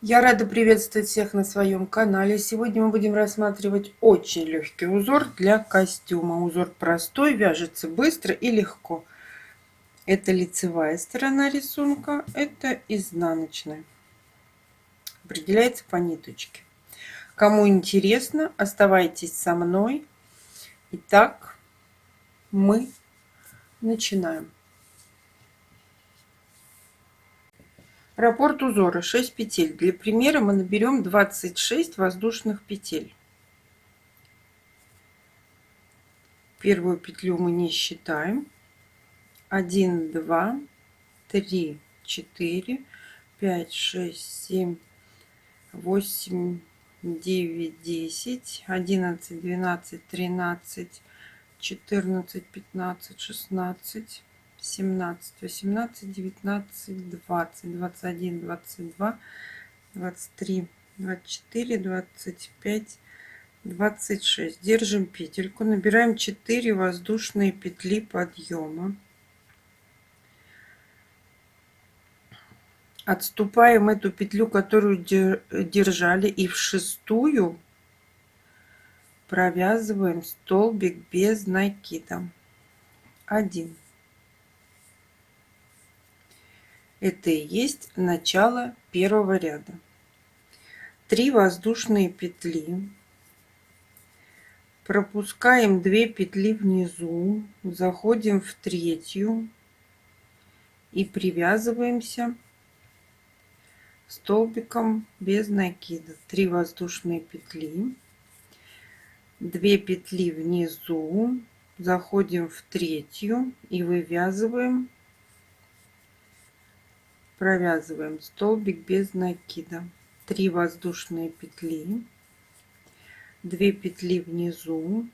Я рада приветствовать всех на своем канале. Сегодня мы будем рассматривать очень легкий узор для костюма. Узор простой, вяжется быстро и легко. Это лицевая сторона рисунка, это изнаночная. Определяется по ниточке. Кому интересно, оставайтесь со мной. Итак, мы начинаем. Раппорт узора 6 петель. Для примера мы наберем 26 воздушных петель. Первую петлю мы не считаем. 1, 2, 3, 4, 5, 6, 7, 8, 9, 10, 11, 12, 13, 14, 15, 16, 17, 18, 19, 20, 21, 22, 23, 24, 25, 26. Держим петельку, набираем 4 воздушные петли подъема. Отступаем эту петлю, которую держали, и в шестую провязываем столбик без накида. 1. Это и есть начало первого ряда. 3 воздушные петли. Пропускаем 2 петли внизу, заходим в третью и привязываемся столбиком без накида. 3 воздушные петли, 2 петли внизу, заходим в третью и вывязываем, провязываем столбик без накида. 3 воздушные петли, 2 петли внизу,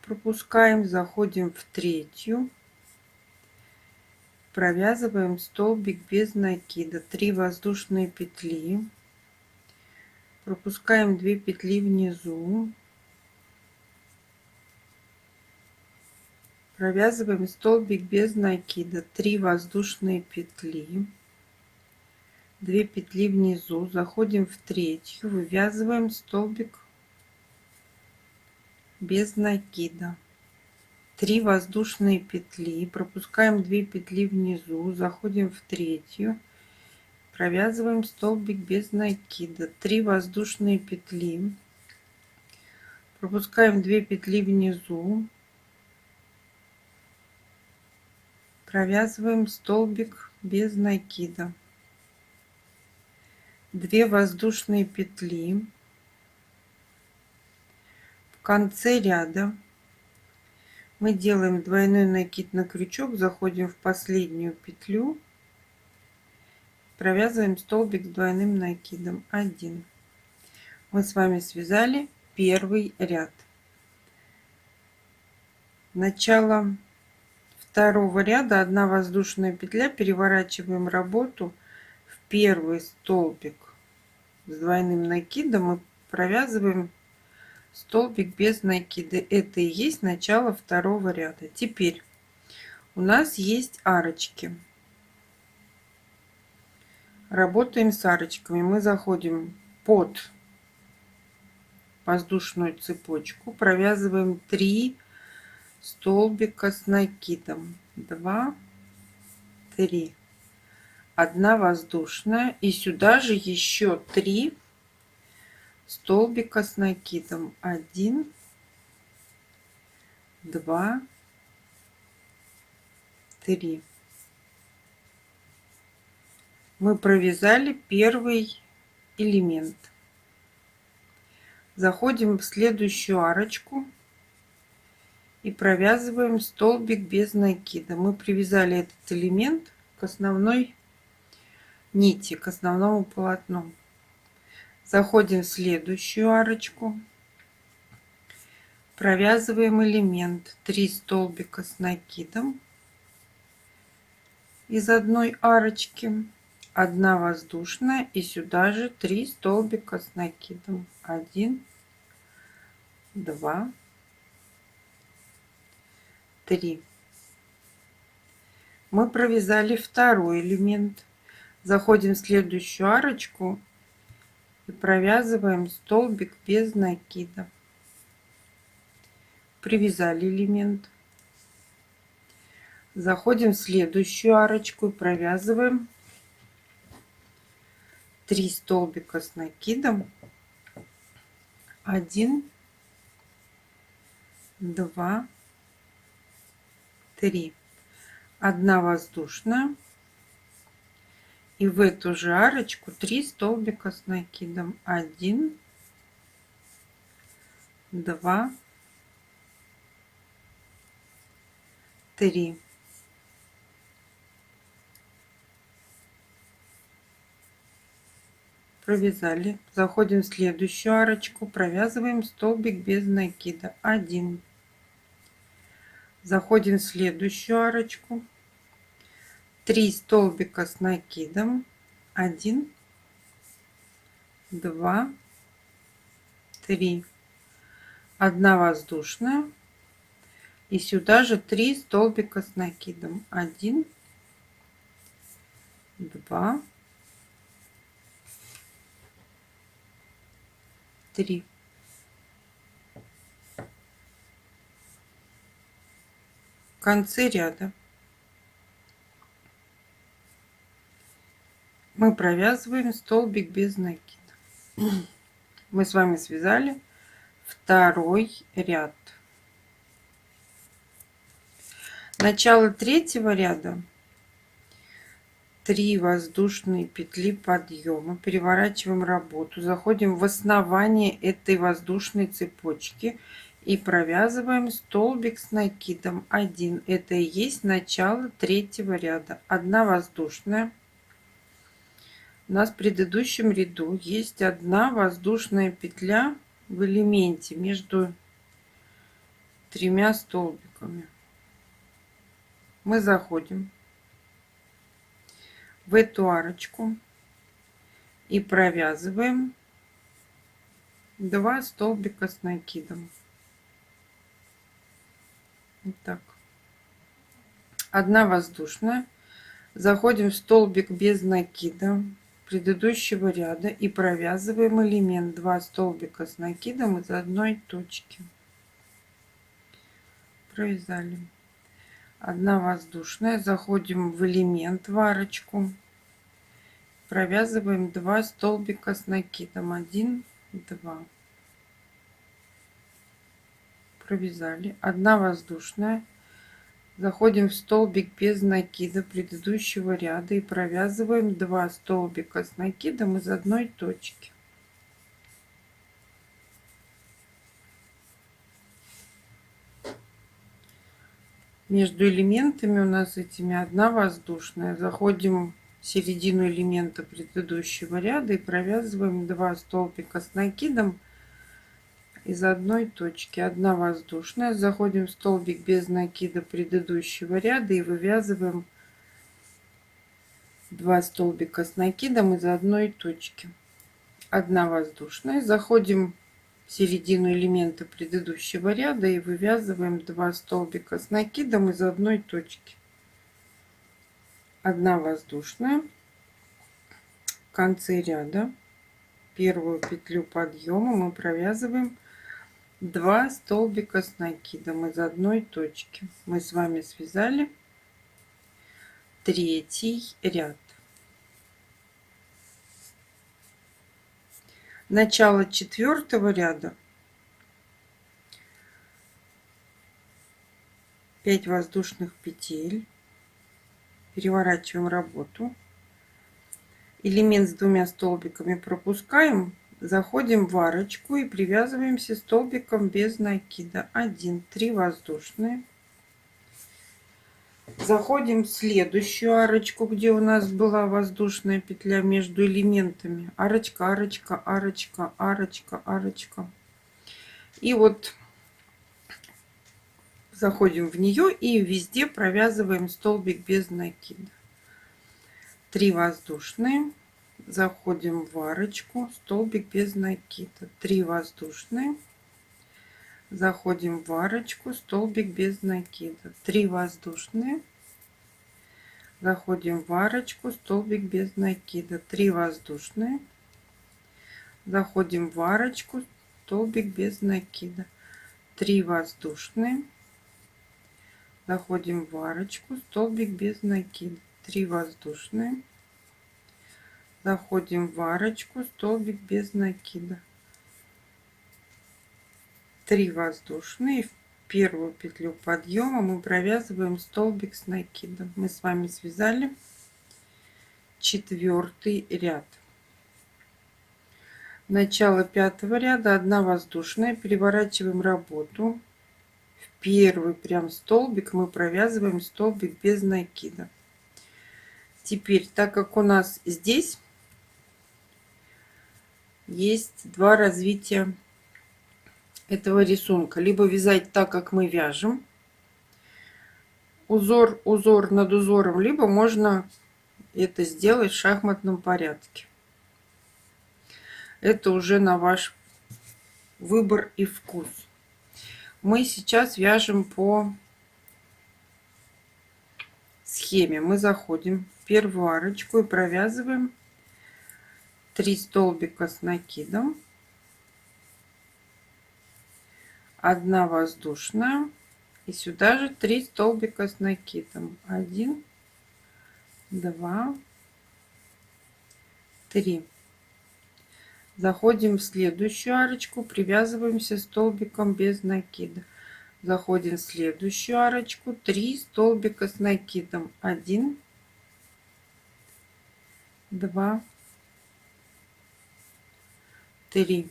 пропускаем, заходим в третью, провязываем столбик без накида. 3 воздушные петли, пропускаем 2 петли внизу, провязываем столбик без накида. 3 воздушные петли, 2 петли внизу, заходим в третью, вывязываем столбик без накида. 3 воздушные петли, пропускаем 2 петли внизу, заходим в третью, провязываем столбик без накида. 3 воздушные петли, пропускаем 2 петли внизу, провязываем столбик без накида. 2 воздушные петли. В конце ряда мы делаем двойной накид на крючок, заходим в последнюю петлю, провязываем столбик с двойным накидом. 1. Мы с вами связали первый ряд. Начало второго ряда, 1 воздушная петля, переворачиваем работу в первый столбик с двойным накидом и провязываем столбик без накида. Это и есть начало второго ряда. Теперь у нас есть арочки. Работаем с арочками. Мы заходим под воздушную цепочку, провязываем 3 столбика с накидом. 2, 3. 1 воздушная. И сюда же еще 3 столбика с накидом. 1, 2, 3. Мы провязали первый элемент. Заходим в следующую арочку и провязываем столбик без накида. Мы привязали этот элемент к основной нити, к основному полотну. Заходим в следующую арочку, провязываем элемент. 3 столбика с накидом из одной арочки, 1 воздушная, и сюда же 3 столбика с накидом. 1, 2, 3. Мы провязали второй элемент. Заходим в следующую арочку и провязываем столбик без накида. Привязали элемент. Заходим в следующую арочку и провязываем 3 столбика с накидом. 1, 2, 3. 1 воздушная. И в эту же арочку 3 столбика с накидом. 1, 2, 3. Провязали. Заходим в следующую арочку, провязываем столбик без накида. 1. Заходим в следующую арочку. 3 столбика с накидом. 1, 2, 3. 1 воздушная. И сюда же 3 столбика с накидом. 1, 2, 3. В конце ряда мы провязываем столбик без накида. Мы с вами связали второй ряд. Начало третьего ряда. 3 воздушные петли подъема, переворачиваем работу, заходим в основание этой воздушной цепочки и провязываем столбик с накидом 1. Это и есть начало третьего ряда. 1 воздушная. У нас в предыдущем ряду есть 1 воздушная петля в элементе между 3 столбиками. Мы заходим в эту арочку и провязываем 2 столбика с накидом. Вот так. 1 воздушная. Заходим в столбик без накида предыдущего ряда и провязываем элемент 2 столбика с накидом из одной точки. Провязали. 1 воздушная. Заходим в элемент в арочку. Провязываем 2 столбика с накидом. 1, 2. Провязали. 1 воздушная. Заходим в столбик без накида предыдущего ряда и провязываем 2 столбика с накидом из одной точки. Между элементами у нас этими 1 воздушная. Заходим в середину элемента предыдущего ряда и провязываем 2 столбика с накидом из одной точки. 1 воздушная. Заходим в столбик без накида предыдущего ряда и вывязываем 2 столбика с накидом из одной точки. 1 воздушная. Заходим в середину элемента предыдущего ряда и вывязываем 2 столбика с накидом из одной точки. 1 воздушная. В конце ряда первую петлю подъема мы провязываем 2 столбика с накидом из одной точки. Мы с вами связали третий ряд. Начало четвертого ряда. 5 воздушных петель. Переворачиваем работу. Элемент с 2 столбиками пропускаем. Заходим в арочку и привязываемся столбиком без накида. 1, 3 воздушные. Заходим в следующую арочку, где у нас была воздушная петля между элементами. Арочка, арочка, арочка, арочка, арочка. И вот заходим в нее и везде провязываем столбик без накида. 3 воздушные. Заходим в арочку, столбик без накида. 3 воздушные. Заходим в арочку, столбик без накида. 3 воздушные. Заходим в арочку, столбик без накида, 3 воздушные. Заходим в арочку, столбик без накида, 3 воздушные. Заходим в арочку, столбик без накида, 3 воздушные. Заходим в арочку, столбик без накида, 3 воздушные. В первую петлю подъема мы провязываем столбик с накидом. Мы с вами связали 4-й ряд. Начало 5-го ряда, 1 воздушная, переворачиваем работу. В первый прям столбик мы провязываем столбик без накида. Теперь, так как у нас здесь есть 2 развития этого рисунка, либо вязать так, как мы вяжем, узор над узором, либо можно это сделать в шахматном порядке. Это уже на ваш выбор и вкус. Мы сейчас вяжем по схеме. Мы заходим в первую арочку и провязываем 3 столбика с накидом, 1 воздушная, и сюда же 3 столбика с накидом, 1, 2, 3. Заходим в следующую арочку, привязываемся столбиком без накида. Заходим в следующую арочку, 3 столбика с накидом, 1, 2, 3.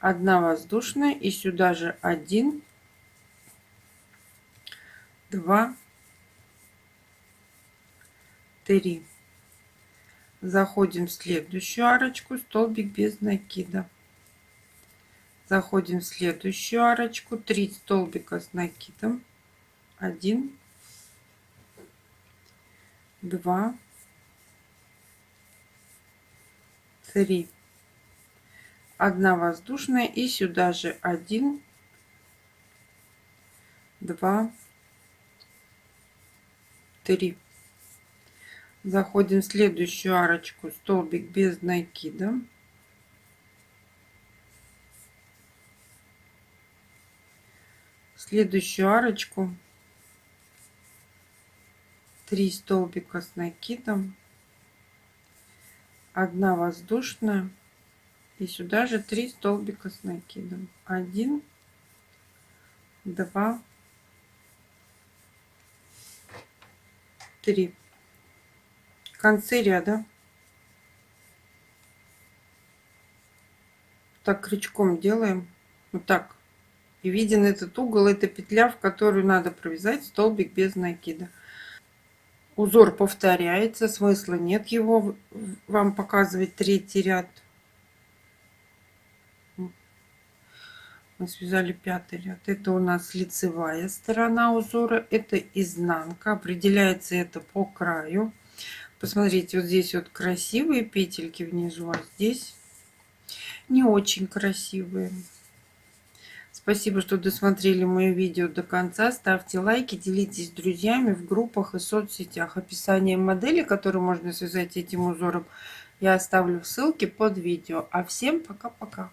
1 воздушная, и сюда же 1, 2, 3. Заходим в следующую арочку, столбик без накида. Заходим в следующую арочку, 3 столбика с накидом, 1, 2, 3. 1 воздушная, и сюда же 1, 2, 3. Заходим в следующую арочку, столбик без накида. В следующую арочку 3 столбика с накидом, 1 воздушная, и сюда же 3 столбика с накидом, 1, 2, 3. В конце ряда так крючком делаем, вот так, и виден этот угол, это петля, в которую надо провязать столбик без накида. Узор повторяется, смысла нет его вам показывать 3-й ряд. Мы связали 5-й ряд. Это у нас лицевая сторона узора, это изнанка, определяется это по краю. Посмотрите, вот здесь вот красивые петельки внизу, а здесь не очень красивые. Спасибо, что досмотрели мое видео до конца. Ставьте лайки, делитесь с друзьями в группах и соцсетях. Описание модели, которую можно связать этим узором, я оставлю в ссылке под видео. А всем пока-пока.